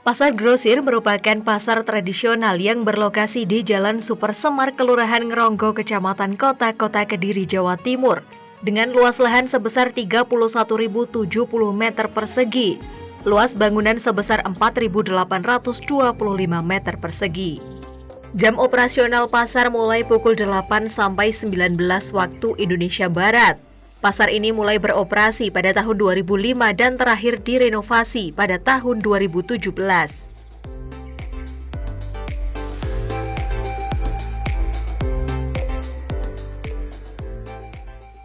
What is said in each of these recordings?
Pasar grosir merupakan pasar tradisional yang berlokasi di Jalan Super Semar, Kelurahan Ngronggo, Kecamatan Kota Kediri, Jawa Timur, dengan luas lahan sebesar 31.070 meter persegi, luas bangunan sebesar 4.825 meter persegi. Jam operasional pasar mulai pukul 8 sampai 19 waktu Indonesia Barat. Pasar ini mulai beroperasi pada tahun 2005 dan terakhir direnovasi pada tahun 2017.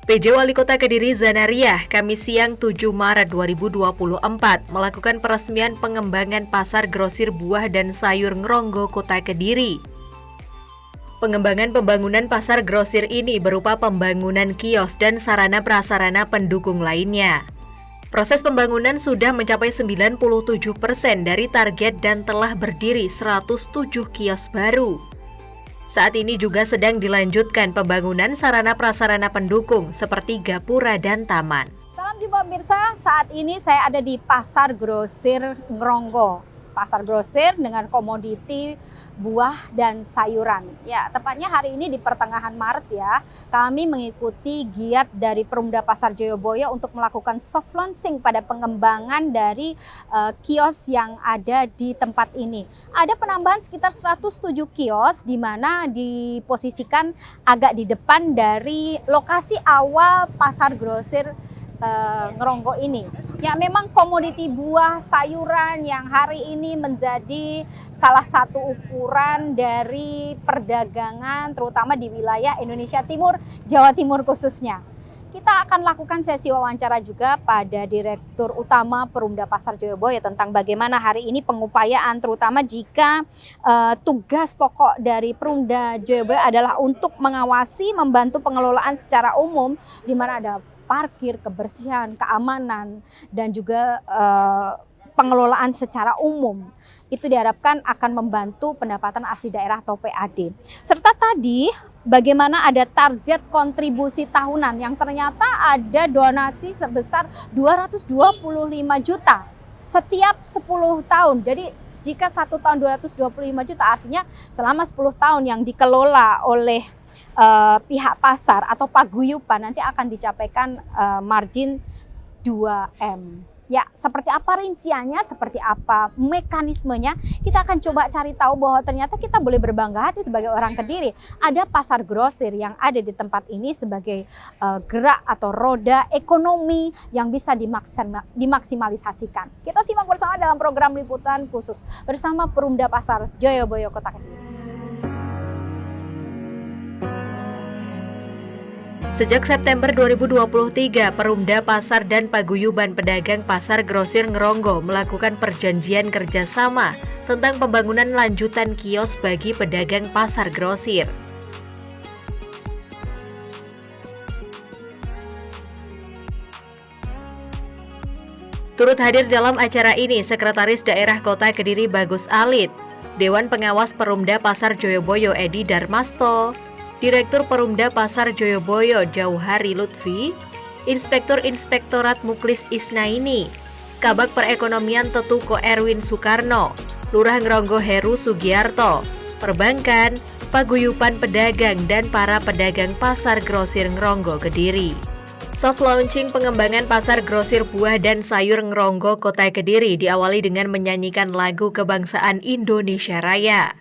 PJ Wali Kota Kediri Zanariah, Kamis siang 7 Maret 2024 melakukan peresmian pengembangan pasar grosir buah dan sayur Ngronggo, Kota Kediri. Pengembangan pembangunan pasar grosir ini berupa pembangunan kios dan sarana prasarana pendukung lainnya. Proses pembangunan sudah mencapai 97% dari target dan telah berdiri 107 kios baru. Saat ini juga sedang dilanjutkan pembangunan sarana prasarana pendukung seperti gapura dan taman. Salam jumpa pemirsa, saat ini saya ada di Pasar Grosir Ngronggo. Pasar grosir dengan komoditi buah dan sayuran. Ya, tepatnya hari ini di pertengahan Maret ya, kami mengikuti giat dari Perumda Pasar Joyoboyo untuk melakukan soft launching pada pengembangan dari kios yang ada di tempat ini. Ada penambahan sekitar 107 kios di mana diposisikan agak di depan dari lokasi awal Pasar Grosir Ngronggo ini. Ya, memang komoditi buah sayuran yang hari ini menjadi salah satu ukuran dari perdagangan terutama di wilayah Indonesia Timur, Jawa Timur khususnya. Kita akan lakukan sesi wawancara juga pada Direktur Utama Perumda Pasar Joyoboyo tentang bagaimana hari ini pengupayaan terutama jika tugas pokok dari Perumda Joyoboyo adalah untuk mengawasi, membantu pengelolaan secara umum di mana ada parkir, kebersihan, keamanan, dan juga pengelolaan secara umum. Itu diharapkan akan membantu pendapatan asli daerah atau PAD. Serta tadi bagaimana ada target kontribusi tahunan yang ternyata ada donasi sebesar 225 juta setiap 10 tahun. Jadi jika 1 tahun 225 juta artinya selama 10 tahun yang dikelola oleh pihak pasar atau paguyuban nanti akan dicapaikan margin 2M. Ya, seperti apa rinciannya, seperti apa mekanismenya, kita akan coba cari tahu bahwa ternyata kita boleh berbangga hati sebagai orang Kediri. Ada pasar grosir yang ada di tempat ini sebagai gerak atau roda ekonomi yang bisa dimaksimalisasikan. Kita simak bersama dalam program liputan khusus bersama Perumda Pasar Joyoboyo Kota Kediri. Sejak September 2023, Perumda Pasar dan Paguyuban Pedagang Pasar Grosir Ngronggo melakukan perjanjian kerjasama tentang pembangunan lanjutan kios bagi pedagang pasar grosir. Turut hadir dalam acara ini Sekretaris Daerah Kota Kediri Bagus Alit, Dewan Pengawas Perumda Pasar Joyoboyo Edi Darmasto, Direktur Perumda Pasar Joyoboyo Jauhari Lutfi, Inspektur Inspektorat Muklis Isnaini, Kabag Perekonomian Tetuko Erwin Soekarno, Lurah Ngronggo Heru Sugiarto, Perbankan, Paguyuban Pedagang dan para pedagang pasar grosir Ngronggo Kediri. Soft launching pengembangan pasar grosir buah dan sayur Ngronggo Kota Kediri diawali dengan menyanyikan lagu kebangsaan Indonesia Raya.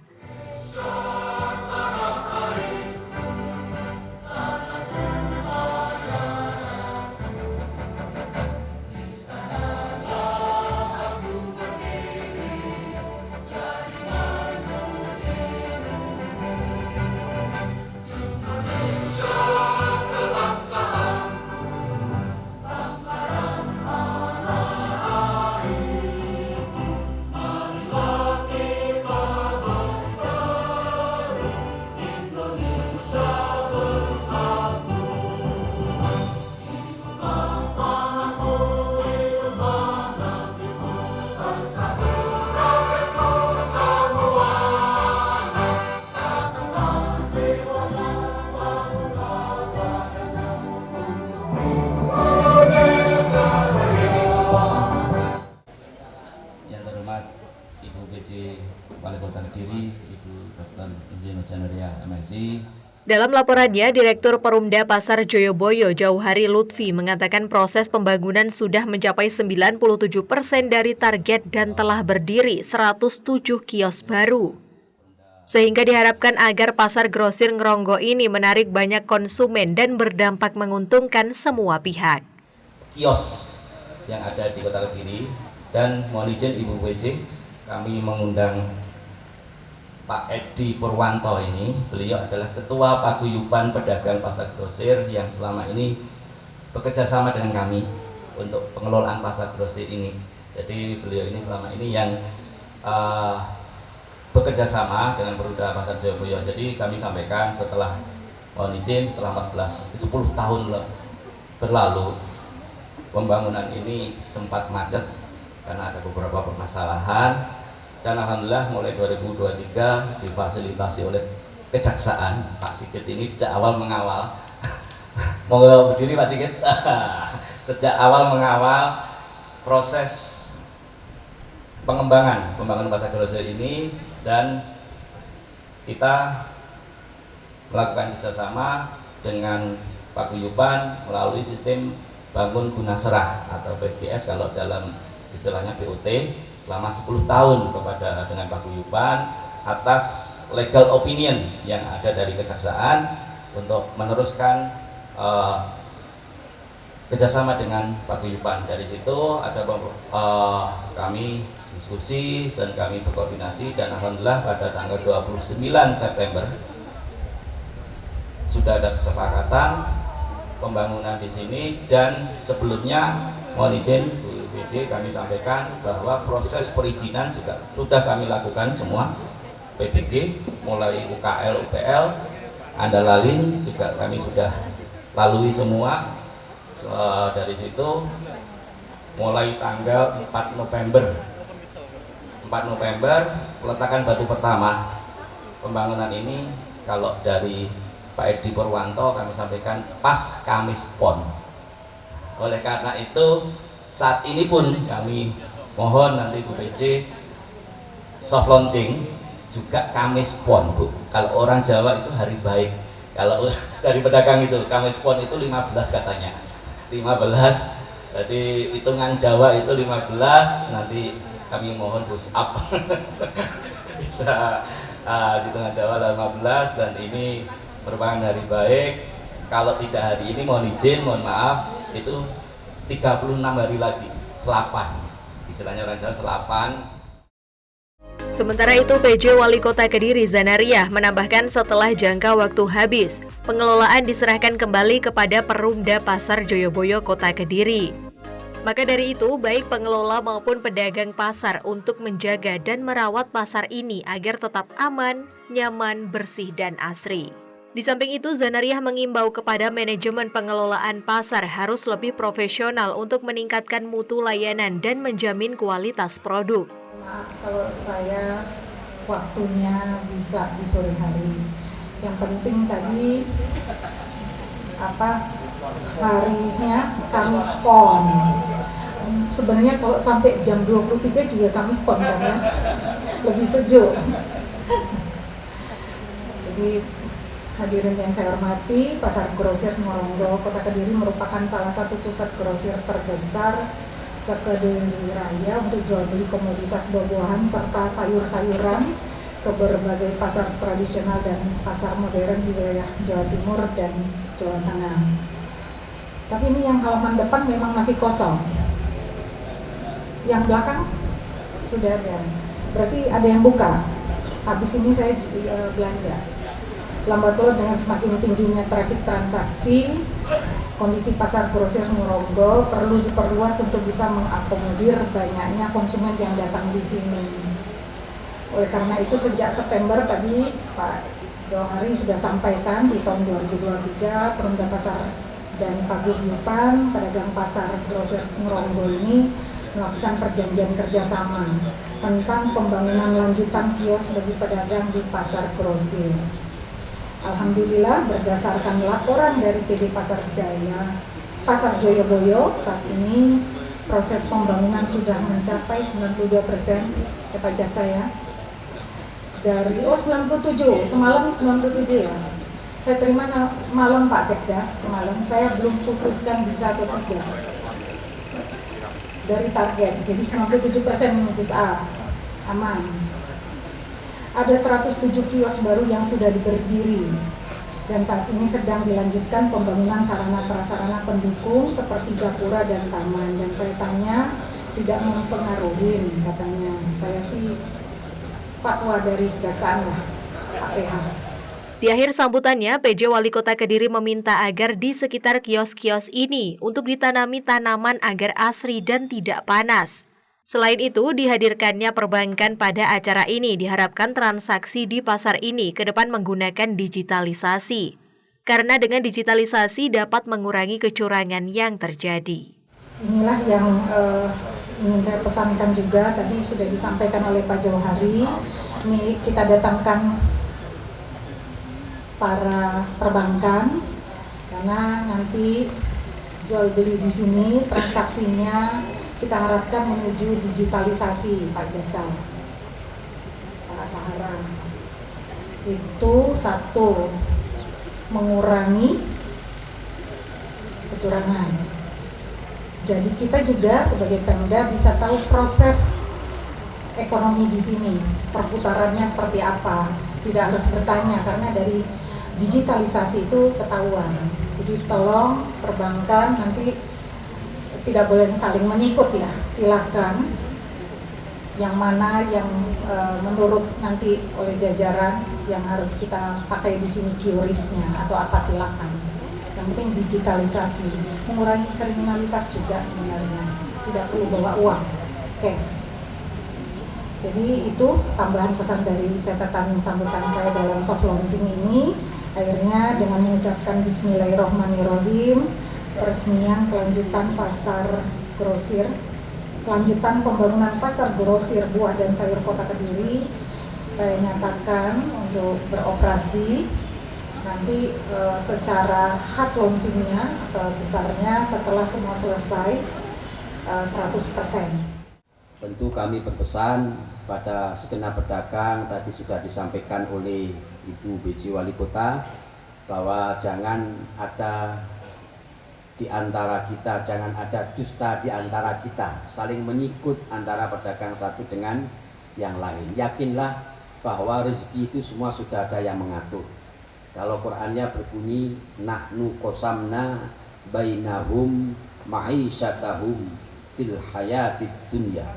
PJ Wali Kota Kediri, Ibu Dr. Insinyur Januria MSI. Dalam laporannya, Direktur Perumda Pasar Joyoboyo Jauhari Lutfi mengatakan proses pembangunan sudah mencapai 97% dari target dan telah berdiri 107 kios baru. Sehingga diharapkan agar pasar grosir Ngronggo ini menarik banyak konsumen dan berdampak menguntungkan semua pihak. Kios yang ada di Kota Kediri, dan mohon izin Ibu PJ, kami mengundang Pak Edi Purwanto ini. Beliau adalah Ketua Paguyuban Pedagang Pasar Grosir yang selama ini bekerja sama dengan kami untuk pengelolaan pasar grosir ini. Jadi beliau ini selama ini yang bekerja sama dengan Perumda Pasar Joyoboyo. Jadi kami sampaikan setelah mohon izin setelah 10 tahun berlalu, pembangunan ini sempat macet karena ada beberapa permasalahan, dan alhamdulillah mulai 2023 difasilitasi oleh Kejaksaan. Pak Sigit ini sejak awal mengawal mau berdiri Pak Sigit sejak awal mengawal proses pembangunan pasar grosir ini, dan kita melakukan kerjasama dengan paguyuban melalui sistem bangun guna serah atau BGS kalau dalam istilahnya BOT selama 10 tahun dengan paguyuban atas legal opinion yang ada dari Kejaksaan untuk meneruskan kerjasama dengan paguyuban. Dari situ ada kami diskusi dan kami berkoordinasi, dan alhamdulillah pada tanggal 29 September sudah ada kesepakatan pembangunan di sini. Dan sebelumnya mohon izin Bu PJ, kami sampaikan bahwa proses perizinan juga sudah kami lakukan semua, PBG mulai UKL, UPL, Andalalin juga kami sudah lalui semua. Dari situ mulai tanggal 4 November peletakan batu pertama pembangunan ini. Kalau dari Pak Edi Purwanto kami sampaikan pas Kamis Pon. Oleh karena itu saat ini pun kami mohon nanti Bu PJ soft launching juga Kamis Pon, Bu. Kalau orang Jawa itu hari baik, kalau dari pedagang itu Kamis Pon itu 15 katanya, 15. Jadi hitungan Jawa itu 15, nanti kami mohon push up bisa hitungan Jawa 15, dan ini merupakan hari baik. Kalau tidak hari ini mohon izin, mohon maaf, itu 36 hari lagi, selapan, istilahnya orang Jawa selapan. Sementara itu, PJ Wali Kota Kediri Zanariah menambahkan setelah jangka waktu habis, pengelolaan diserahkan kembali kepada Perumda Pasar Joyoboyo Kota Kediri. Maka dari itu, baik pengelola maupun pedagang pasar untuk menjaga dan merawat pasar ini agar tetap aman, nyaman, bersih, dan asri. Di samping itu, Zanariah mengimbau kepada manajemen pengelolaan pasar harus lebih profesional untuk meningkatkan mutu layanan dan menjamin kualitas produk. Maaf kalau saya waktunya bisa di sore hari. Yang penting tadi harinya Kamis Pon. Sebenarnya kalau sampai jam 23 juga Kamis Pon kan ya. Lebih sejuk. Jadi hadirin yang saya hormati, Pasar Grosir Ngronggo Kota Kediri merupakan salah satu pusat grosir terbesar se-Kediri Raya untuk jual beli komoditas buah-buahan serta sayur-sayuran ke berbagai pasar tradisional dan pasar modern di wilayah Jawa Timur dan Jawa Tengah. Tapi ini yang halaman depan memang masih kosong. Yang belakang sudah ada. Berarti ada yang buka. Habis ini saya belanja. Lambat laun dengan semakin tingginya trafik transaksi, kondisi pasar grosir Ngronggo perlu diperluas untuk bisa mengakomodir banyaknya konsumen yang datang di sini. Oleh karena itu sejak September tadi Pak Jauhari sudah sampaikan di tahun 2023 Perumda Pasar dan Paguyuban Pedagang Pasar Grosir Ngronggo ini melakukan perjanjian kerjasama tentang pembangunan lanjutan kios bagi pedagang di pasar grosir. Alhamdulillah berdasarkan laporan dari PD Pasar Jaya, Pasar Joyoboyo saat ini proses pembangunan sudah mencapai 92% ya Pak Jaksa ya. Dari 97, semalam 97 ya. Saya terima malam Pak Sekda, semalam saya belum putuskan bisa atau tidak dari target. Jadi 97% menembus A, aman. Ada 107 kios baru yang sudah berdiri dan saat ini sedang dilanjutkan pembangunan sarana prasarana pendukung seperti gapura dan taman. Dan saya tanya tidak mempengaruhi katanya. Saya sih fatwa dari kejaksaan lah, APH. Di akhir sambutannya, PJ Wali Kota Kediri meminta agar di sekitar kios-kios ini untuk ditanami tanaman agar asri dan tidak panas. Selain itu, dihadirkannya perbankan pada acara ini diharapkan transaksi di pasar ini ke depan menggunakan digitalisasi. Karena dengan digitalisasi dapat mengurangi kecurangan yang terjadi. Inilah yang ingin saya pesankan juga, tadi sudah disampaikan oleh Pak Jauhari. Ini kita datangkan para perbankan karena nanti jual beli di sini transaksinya kita harapkan menuju digitalisasi Pak Jaksa, Pak Sahara. Itu satu, mengurangi kecurangan. Jadi kita juga sebagai Pemda bisa tahu proses ekonomi di sini, perputarannya seperti apa. Tidak harus bertanya karena dari digitalisasi itu ketahuan. Jadi tolong perbankan nanti tidak boleh saling menyikut ya. Silakan yang mana yang menurut nanti oleh jajaran yang harus kita pakai di sini QRIS-nya atau apa silakan. Yang penting digitalisasi, mengurangi kriminalitas juga sebenarnya. Tidak perlu bawa uang cash. Jadi itu tambahan pesan dari catatan sambutan saya dalam soft launching ini. Akhirnya dengan mengucapkan Bismillahirrahmanirrahim, peresmian kelanjutan pasar grosir, kelanjutan pembangunan pasar grosir buah dan sayur Kota Kediri, saya nyatakan untuk beroperasi nanti secara hard launchingnya atau besarnya setelah semua selesai 100%. Tentu kami berpesan pada segenap pedagang, tadi sudah disampaikan oleh Ibu PJ Wali Kota bahwa jangan ada di antara kita, jangan ada dusta di antara kita, saling menyikut antara pedagang satu dengan yang lain. Yakinlah bahwa rezeki itu semua sudah ada yang mengatur. Kalau Qur'annya berbunyi nahnu qasamna bainahum ma'isyatahum fil hayatid dunya.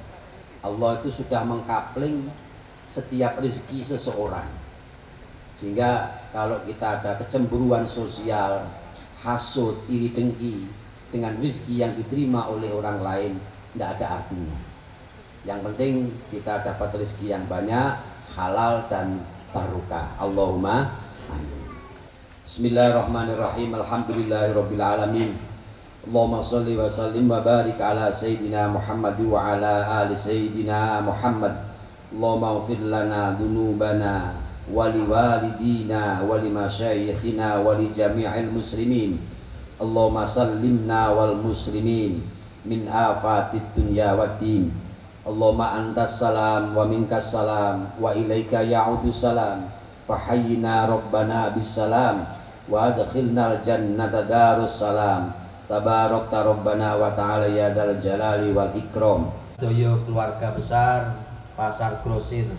Allah itu sudah mengkapling setiap rezeki seseorang. Sehingga kalau kita ada kecemburuan sosial, hasud, iri dengki dengan rezeki yang diterima oleh orang lain, tidak ada artinya. Yang penting kita dapat rezeki yang banyak, halal dan barokah. Allahumma amin. Bismillahirrahmanirrahim. Alhamdulillahirabbil alamin. Allahumma shalli wa sallim wa barik ala sayyidina Muhammad wa ala ali sayyidina Muhammad. Allahumma ighfir lana dzunubana wa liwalidina wa limasyayikhina wa li jami'il muslimin. Allahumma sallimna wal muslimin min afatid dunya waddin. Allahumma antas salam wa minkas salam wa ilaika ya'udus salam. Fahayyina rabbana bis salam wa adkhilnal jannata darus salam. Tabarakta rabbana wa ta'ala ya dal jalali wal ikram. Sedaya keluarga besar Pasar Grosir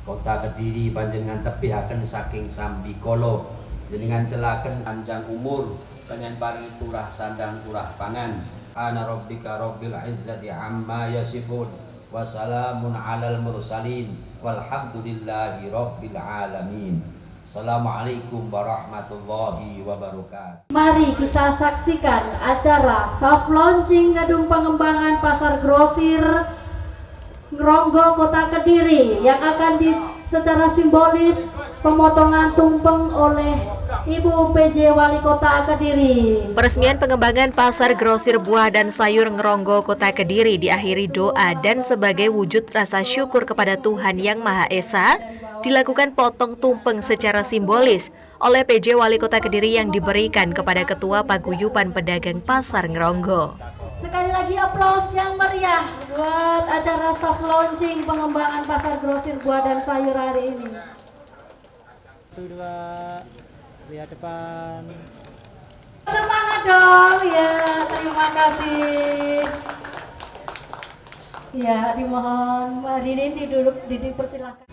Kota Kediri panjenengan tebihaken saking sambikala, jenengan celaken panjang umur, panjenengan paringi turah sandang turah pangan. Ana rabbika rabbil izzati amma yasifun wa salamun alal mursalin walhamdulillahi rabbil alamin. Assalamualaikum warahmatullahi wabarakatuh. Mari kita saksikan acara soft launching gedung pengembangan Pasar Grosir Ngronggo Kota Kediri yang akan secara simbolis pemotongan tumpeng oleh Ibu PJ Wali Kota Kediri. Peresmian pengembangan Pasar Grosir Buah dan Sayur Ngronggo Kota Kediri diakhiri doa dan sebagai wujud rasa syukur kepada Tuhan Yang Maha Esa, dilakukan potong tumpeng secara simbolis oleh PJ Wali Kota Kediri yang diberikan kepada Ketua Paguyuban Pedagang Pasar Ngronggo. Sekali lagi aplaus yang meriah buat acara soft launching pengembangan pasar grosir buah dan sayur hari ini. 1, 2, lihat depan. Semangat dong, ya, terima kasih. Ya, dimohon hadirin dipersilakan.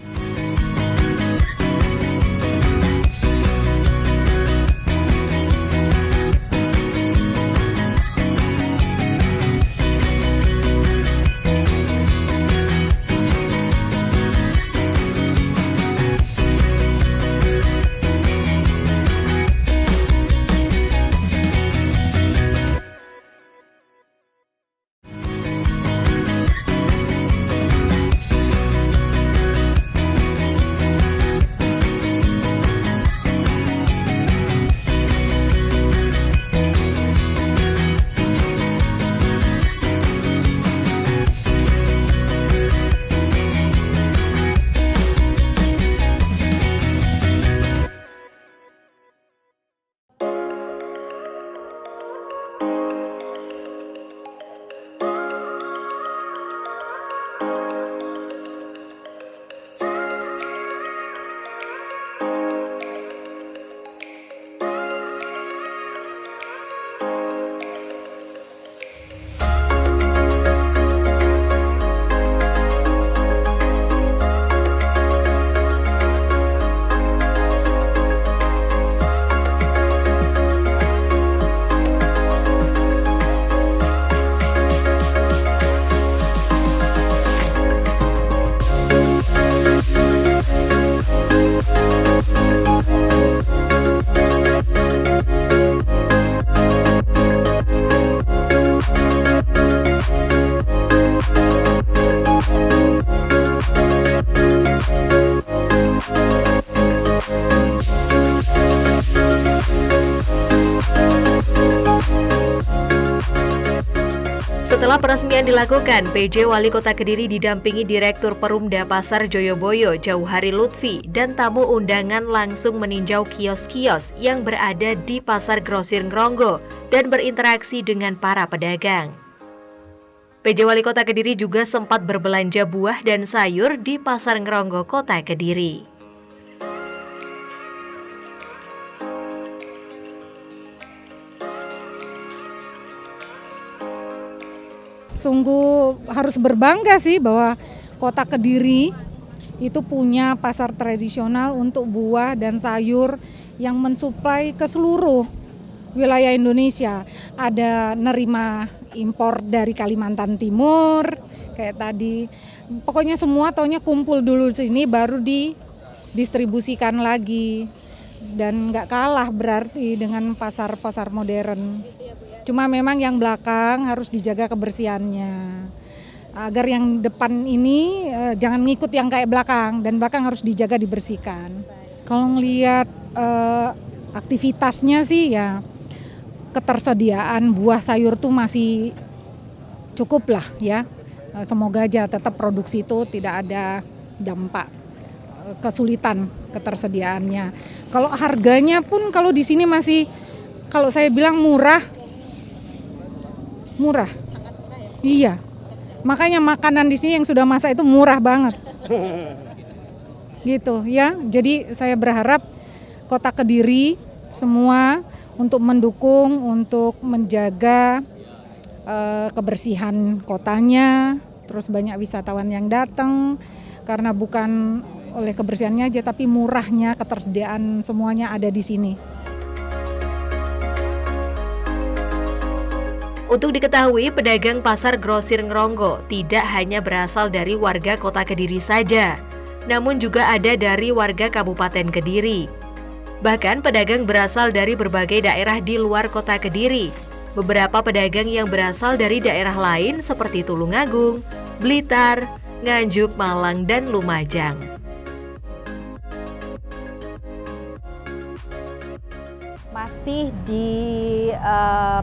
Setelah peresmian dilakukan, PJ Wali Kota Kediri didampingi Direktur Perumda Pasar Joyoboyo, Jauhari Lutfi, dan tamu undangan langsung meninjau kios-kios yang berada di Pasar Grosir Ngronggo dan berinteraksi dengan para pedagang. PJ Wali Kota Kediri juga sempat berbelanja buah dan sayur di Pasar Ngronggo, Kota Kediri. Sungguh harus berbangga sih bahwa Kota Kediri itu punya pasar tradisional untuk buah dan sayur yang mensuplai ke seluruh wilayah Indonesia. Ada nerima impor dari Kalimantan Timur, kayak tadi. Pokoknya semua taunya kumpul dulu sini baru didistribusikan lagi. Dan nggak kalah berarti dengan pasar-pasar modern. Cuma memang yang belakang harus dijaga kebersihannya. Agar yang depan ini jangan ngikut yang kayak belakang, dan belakang harus dijaga dibersihkan. Kalau ngelihat aktivitasnya sih ya ketersediaan buah sayur tuh masih cukup lah ya. Semoga aja tetap produksi itu tidak ada dampak kesulitan ketersediaannya. Kalau harganya pun kalau di sini masih, kalau saya bilang murah. Sangat murah ya? Iya. Makanya makanan di sini yang sudah masak itu murah banget. Gitu ya. Jadi saya berharap Kota Kediri semua untuk mendukung, untuk menjaga kebersihan kotanya, terus banyak wisatawan yang datang karena bukan oleh kebersihannya aja tapi murahnya, ketersediaan semuanya ada di sini. Untuk diketahui, pedagang Pasar Grosir Ngronggo tidak hanya berasal dari warga Kota Kediri saja, namun juga ada dari warga Kabupaten Kediri. Bahkan pedagang berasal dari berbagai daerah di luar Kota Kediri. Beberapa pedagang yang berasal dari daerah lain seperti Tulungagung, Blitar, Nganjuk, Malang, dan Lumajang. Masih di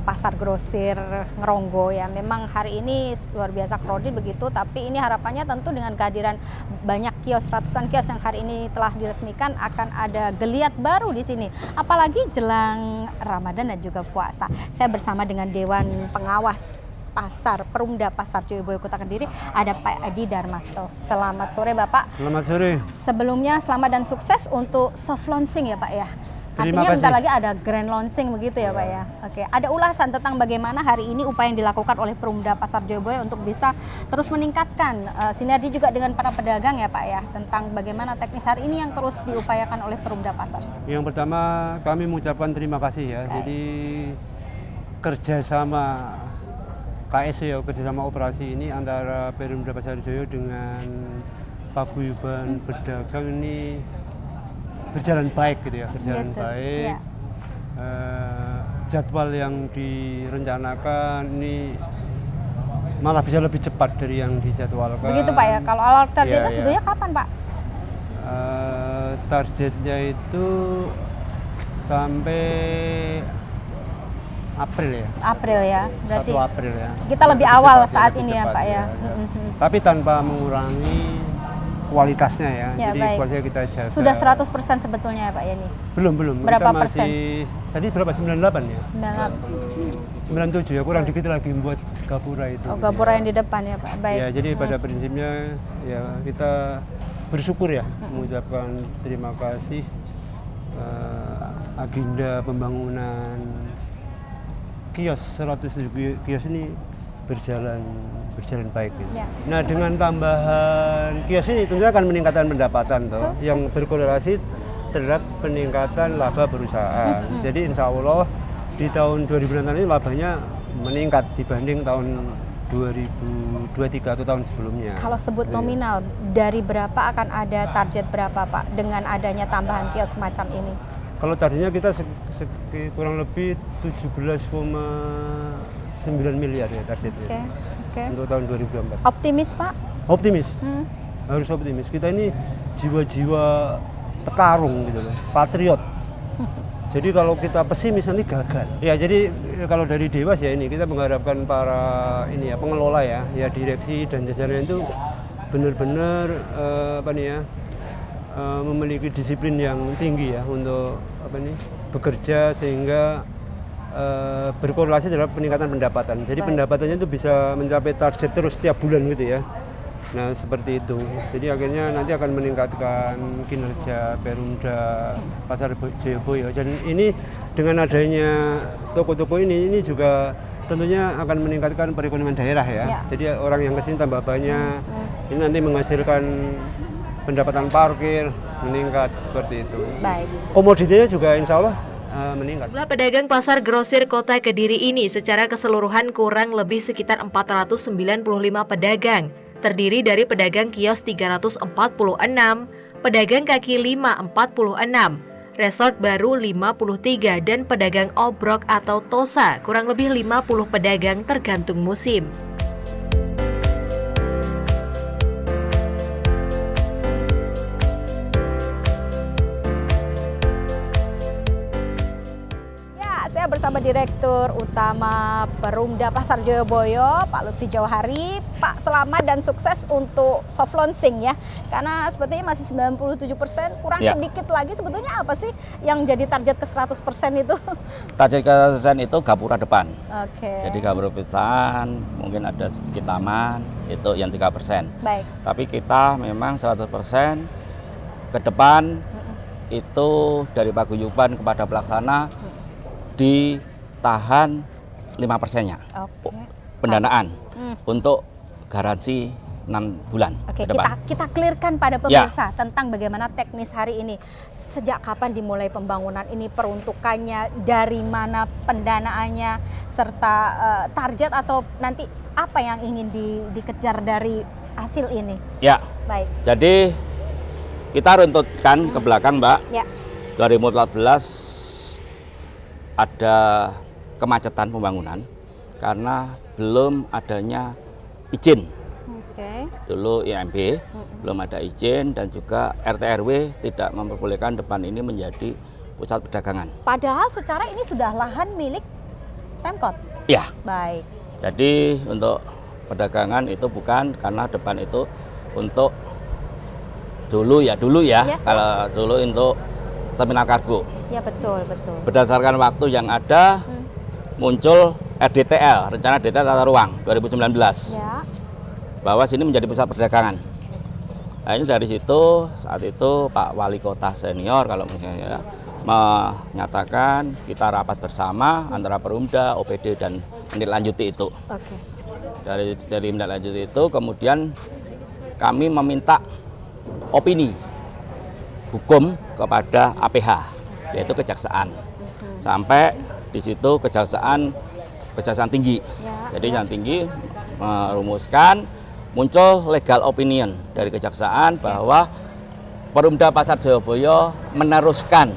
Pasar Grosir Ngronggo ya, memang hari ini luar biasa crowded begitu, tapi ini harapannya tentu dengan kehadiran banyak kios, ratusan kios yang hari ini telah diresmikan akan ada geliat baru di sini, apalagi jelang Ramadan dan juga puasa. Saya bersama dengan Dewan Pengawas Pasar Perumda Pasar Joyoboyo Kota Kediri ada Pak Edi Darmasto. Selamat sore Bapak. Selamat sore. Sebelumnya selamat dan sukses untuk soft launching ya Pak ya. Terima Artinya kasih. bentar lagi ada grand launching begitu ya Pak ya. Oke, ada ulasan tentang bagaimana hari ini upaya yang dilakukan oleh Perumda Pasar Joyoboyo untuk bisa terus meningkatkan sinergi juga dengan para pedagang ya Pak ya, tentang bagaimana teknis hari ini yang terus diupayakan oleh Perumda Pasar. Yang pertama kami mengucapkan terima kasih ya. Jadi kerjasama KSC ya, kerjasama operasi ini antara Perumda Pasar Joyo dengan paguyuban pedagang ini berjalan baik gitu ya, berjalan Gitu, baik. ya. Jadwal yang direncanakan ini malah bisa lebih cepat dari yang dijadwalkan. Begitu Pak ya. Kalau awal targetnya Iya, iya. sebetulnya kapan Pak? Targetnya itu sampai April ya. April ya. Berarti 1 April ya. kita lebih Lebih awal cepat saat lebih ini ya cepat Pak ya. Tapi tanpa mengurangi kualitasnya ya. Ya, Jadi baik. kualitasnya kita jaga. Sudah 100% sebetulnya ya Pak ya ini. Belum. Berapa Kita masih, tadi berapa? 98 ya? 97 ya, kurang dikit lagi buat gapura itu. Oh, gapura yang di depan ya Pak. Baik. Ya, jadi pada prinsipnya ya kita bersyukur ya, mengucapkan terima kasih agenda pembangunan kios 107 kios ini berjalan baik. Gitu. Ya. Nah, dengan tambahan kios ini tentunya akan meningkatkan pendapatan toh, yang berkorelasi terhadap peningkatan laba perusahaan. Jadi insya Allah di tahun 2006 ini labanya meningkat dibanding tahun 2023 atau tahun sebelumnya. Kalau sebut nominal, dari berapa akan ada target berapa Pak dengan adanya tambahan kios semacam ini? Kalau tadinya kita kurang lebih 17,9 miliar ya targetnya Oke. untuk tahun 2024. Optimis Pak? Optimis, harus optimis. Kita ini jiwa-jiwa petarung gitu loh, patriot. Jadi kalau kita pesimis nanti gagal. Ya jadi kalau dari Dewas ya ini kita mengharapkan para ini ya pengelola ya direksi dan jajarannya itu benar-benar memiliki disiplin yang tinggi ya untuk bekerja sehingga berkorelasi terhadap peningkatan pendapatan. Jadi pendapatannya itu bisa mencapai target terus setiap bulan gitu ya. Nah seperti itu. Jadi akhirnya nanti akan meningkatkan kinerja Perumda Pasar Joyoboyo. Dan ini dengan adanya toko-toko ini juga tentunya akan meningkatkan perekonomian daerah ya. Jadi orang yang kesini tambah banyak. Ini nanti menghasilkan pendapatan parkir meningkat seperti itu. Baik. Komoditinya juga insya Allah meningkat. Jumlah pedagang pasar grosir Kota Kediri ini secara keseluruhan kurang lebih sekitar 495 pedagang. Terdiri dari pedagang kios 346, pedagang kaki lima 46, resort baru 53, dan pedagang obrok atau tosa kurang lebih 50 pedagang tergantung musim. Saya bersama Direktur Utama Perumda Pasar Joyoboyo, Pak Lutfi Jauhari. Pak, selamat dan sukses untuk soft launching ya. Karena sepertinya masih 97%, kurang sedikit lagi. Sebetulnya apa sih yang jadi target ke 100% itu? Target ke 100% itu gapura depan. Oke. Jadi gapura depan, mungkin ada sedikit taman, itu yang 3%. Baik. Tapi kita memang 100% ke depan itu dari paguyuban kepada pelaksana ditahan 5%-nya pendanaan untuk garansi 6 bulan Oke, ke depan. kita clearkan pada pemirsa tentang bagaimana teknis hari ini. Sejak kapan dimulai pembangunan ini, peruntukannya, dari mana pendanaannya, serta target atau nanti apa yang ingin dikejar dari hasil ini? Ya. Baik. Jadi kita runtutkan ke belakang, Mbak. Ya. 2014 ada kemacetan pembangunan karena belum adanya izin. Oke. Dulu IMB belum ada izin dan juga RT RW tidak memperbolehkan depan ini menjadi pusat perdagangan. Padahal secara ini sudah lahan milik Pemkot. Ya. Baik. Jadi untuk perdagangan itu bukan, karena depan itu untuk dulu ya. Kalau dulu untuk terminal kargo. Ya betul. Berdasarkan waktu yang ada muncul RDTL, Rencana Detail Tata Ruang 2019, Ya. bahwa sini menjadi pusat perdagangan. Nah, ini dari situ, saat itu Pak Wali Kota senior kalau misalnya menyatakan kita rapat bersama antara Perumda, OPD dan menindaklanjuti itu. Oke. Dari menindaklanjuti itu kemudian kami meminta opini hukum kepada APH, yaitu Kejaksaan. Sampai di situ Kejaksaan Tinggi. Ya, Jadi yang tinggi merumuskan, muncul legal opinion dari Kejaksaan bahwa Perumda Pasar Joyoboyo meneruskan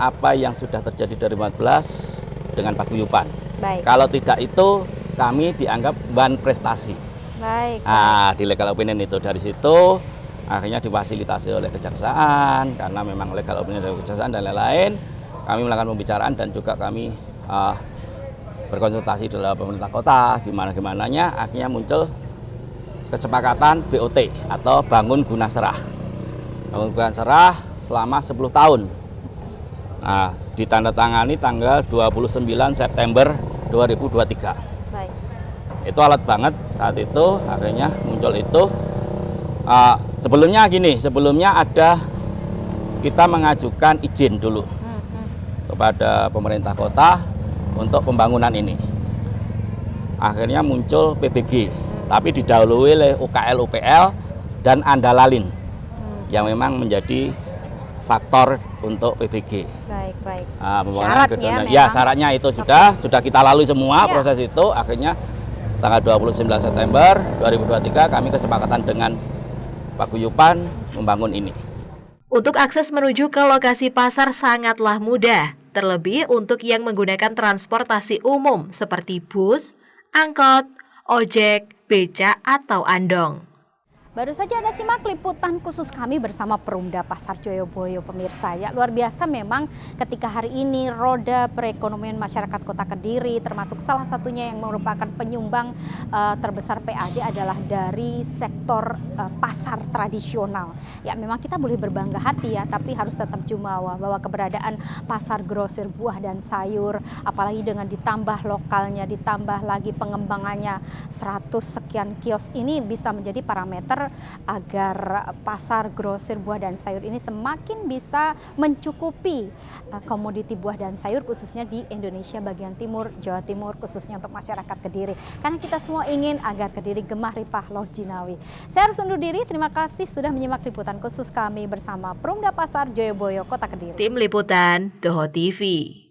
apa yang sudah terjadi dari 2014 dengan paguyuban. Baik. Kalau tidak itu kami dianggap ban prestasi. Baik. Nah, di legal opinion itu dari situ akhirnya difasilitasi oleh Kejaksaan karena memang legal opinion dari Kejaksaan dan lain-lain. Kami melakukan pembicaraan dan juga kami berkonsultasi dengan pemerintah kota gimana-gimananya, akhirnya muncul kesepakatan BOT atau bangun guna serah. Bangun guna serah selama 10 tahun. Nah, ditandatangani tanggal 29 September 2023. Baik. Itu alat banget saat itu, akhirnya muncul itu. Sebelumnya ada kita mengajukan izin dulu kepada pemerintah kota untuk pembangunan ini. Akhirnya muncul PBG, tapi didahului oleh UKL, UPL, dan Andalalin yang memang menjadi faktor untuk PBG. Baik. Pembangunan Syaratnya gedung, memang. ya syaratnya itu sudah kita lalui semua proses itu. Akhirnya tanggal 29 September 2023 kami kesepakatan dengan paguyuban membangun ini. Untuk akses menuju ke lokasi pasar sangatlah mudah, terlebih untuk yang menggunakan transportasi umum seperti bus, angkot, ojek, beca, atau andong. Baru saja Anda simak liputan khusus kami bersama Perumda Pasar Joyoboyo, pemirsa. Ya, luar biasa memang ketika hari ini roda perekonomian masyarakat Kota Kediri, termasuk salah satunya yang merupakan penyumbang terbesar PAD adalah dari sektor pasar tradisional. Ya, memang kita boleh berbangga hati ya, tapi harus tetap jumawa bahwa keberadaan pasar grosir buah dan sayur, apalagi dengan ditambah lokalnya, ditambah lagi pengembangannya 100 sekian kios ini bisa menjadi parameter agar pasar grosir buah dan sayur ini semakin bisa mencukupi komoditi buah dan sayur khususnya di Indonesia bagian timur, Jawa Timur, khususnya untuk masyarakat Kediri. Karena kita semua ingin agar Kediri gemah ripah loh jinawi. Saya harus undur diri, terima kasih sudah menyimak liputan khusus kami bersama Perumda Pasar Joyoboyo, Kota Kediri. Tim Liputan Toho TV.